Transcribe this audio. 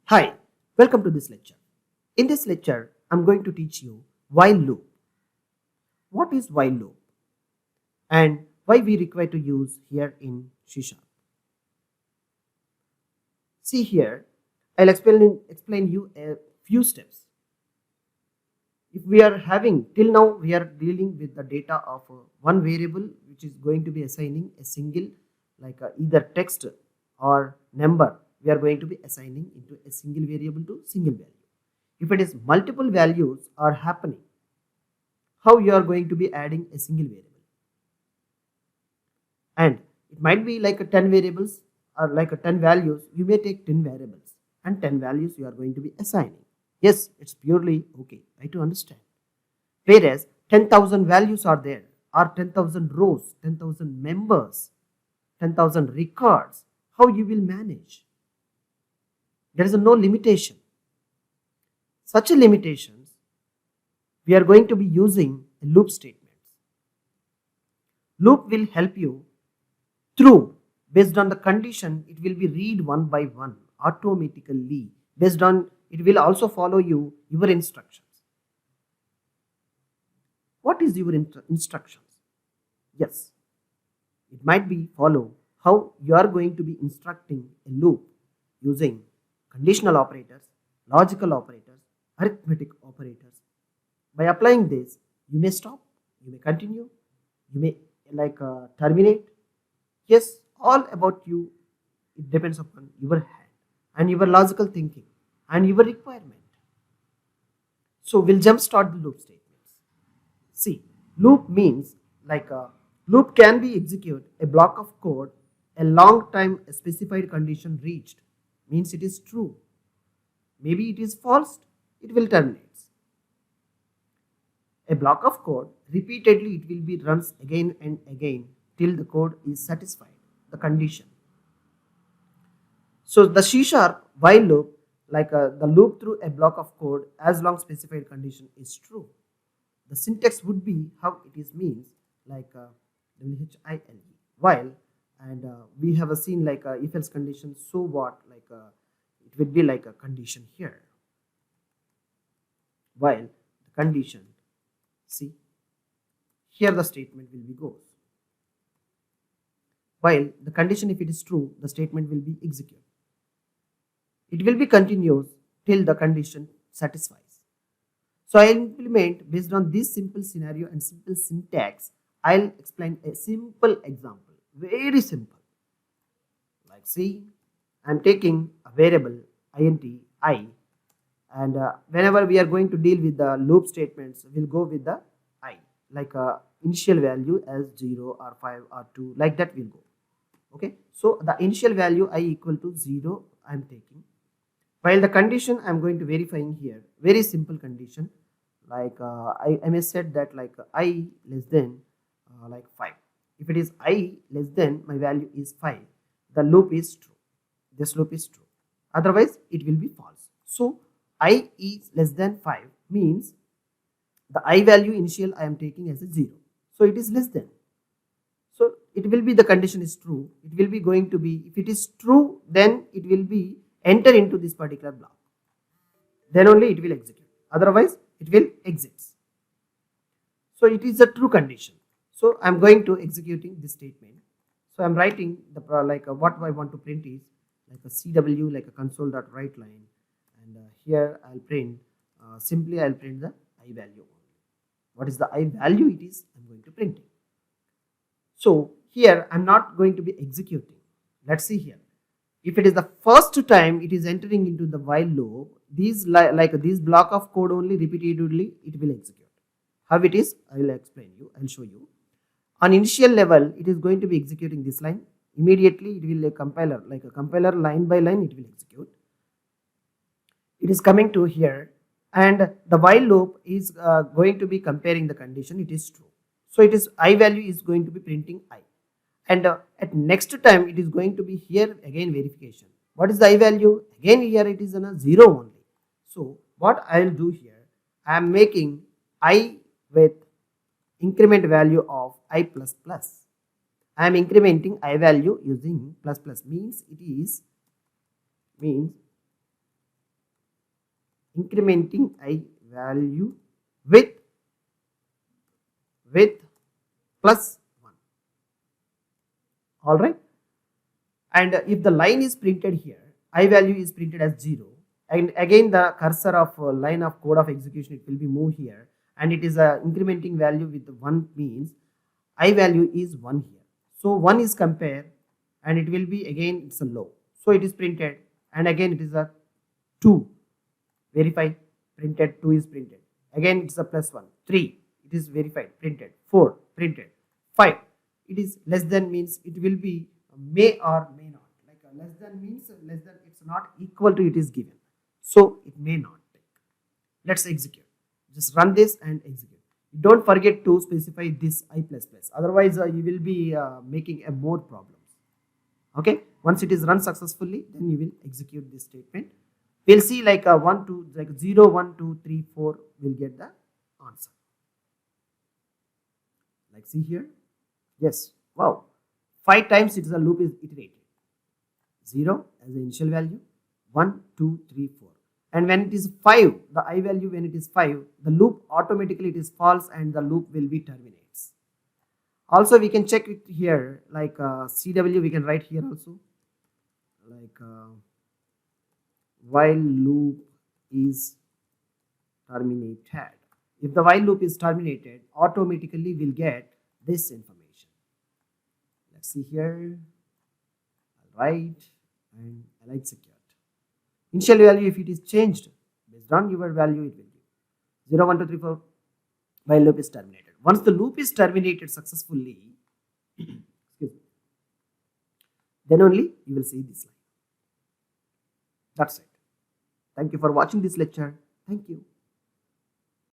Hi, welcome to this lecture. In this lecture, I'm going to teach you while loop. What is while loop and why we require to use here in C#. See here, I'll explain you a few steps. If we are having, till now we are dealing with the data of one variable which is going to be assigning a single either text or number. We are going to be assigning into a single variable to single value. If it is multiple values are happening, how you are going to be adding a single variable? And it might be like a 10 variables or like a 10 values. You may take 10 variables and 10 values you are going to be assigning. Yes, it's purely okay. I to understand. Whereas 10,000 values are there, or 10,000 rows, 10,000 members, 10,000 records. How you will manage? There is no limitation. Such a limitations, we are going to be using a loop statements. Loop will help you through, based on the condition, it will be read one by one automatically. Based on, it will also follow you your instructions. What is your instructions? Yes, it might be follow how you are going to be instructing a loop using conditional operators, logical operators, arithmetic operators. By applying this, you may stop, you may continue, you may terminate. Yes, all about you. It depends upon your hand and your logical thinking and your requirement. So we'll jump start the loop statements. See, loop means loop can be execute a block of code a long time a specified condition reached, means it is true. Maybe it is false, it will terminate. A block of code repeatedly it will be runs again and again till the code is satisfied the condition. So the C# while loop the loop through a block of code as long specified condition is true. The syntax would be how it is means WHILE while, and we have seen if else condition. So what it would be like a condition here while the condition. See here the statement will be goes while the condition, if it is true, the statement will be executed. It will be continuous till the condition satisfies. So I implement based on this simple scenario and simple syntax. I'll explain a simple example, very simple. Like see, I'm taking a variable int I, and whenever we are going to deal with the loop statements, we'll go with the I, initial value as 0 or 5 or 2, like that will go. Okay, so the initial value I equal to 0 I'm taking, while the condition I'm going to verifying here, very simple condition, I may set that I less than 5. If it is I less than my value is 5, the loop is true, this loop is true, otherwise it will be false. So I is less than 5 means the I value initial I am taking as a 0, so it is less than. So it will be the condition is true, it will be going to be, if it is true, then it will be enter into this particular block, then only it will execute, otherwise it will exit. So it is a true condition. So I'm going to executing this statement. So I'm writing the what I want to print is like a CW, like a console.write line, and here I'll print simply I'll print the I value only. What is the I value? It is I'm going to print it. So here I'm not going to be executing. Let's see here. If it is the first time it is entering into the while loop, these this block of code only repeatedly it will execute. How it is, I will explain you, I'll show you. On initial level, it is going to be executing this line. Immediately it will a compiler line by line it will execute. It is coming to here, and the while loop is going to be comparing the condition, it is true. So it is I value is going to be printing I, and at next time it is going to be here again verification. What is the I value? Again here it is a 0 only. So what I will do here, I am making I with increment value of I plus plus. I am incrementing I value using plus plus, means it is incrementing I value with plus 1. All right. And if the line is printed here, I value is printed as 0, and again the cursor of line of code of execution, it will be moved here, and it is a incrementing value with 1 means I value is 1 here. So 1 is compared, and it will be again it's a low. So it is printed, and again it is a 2. Verify, printed, 2 is printed. Again it's a plus 1. 3, it is verified, printed. 4, printed. 5, it is less than means it will be may or may not. Like less than means less than, it's not equal to it is given. So it may not take. Let's execute. Just run this and execute. Don't forget to specify this I++. Otherwise, you will be making a more problems. Okay. Once it is run successfully, then you will execute this statement. We'll see like 1, 2, like 0, 1, 2, 3, 4 will get the answer. Like see here. Yes. Wow. 5 times it is a loop is iterated. 0 as the initial value, 1, 2, 3, 4. And when it is 5, the I value when it is 5, the loop automatically it is false and the loop will be terminates. Also we can check it here like CW we can write here also like while loop is terminated. If the while loop is terminated, automatically we'll get this information. Let's see here. I'll write and I'll execute. Initial value, if it is changed based on your value, it will be 0, 1, 2, 3, 4. While loop is terminated. Once the loop is terminated successfully, then only you will see this line. That's it. Thank you for watching this lecture. Thank you.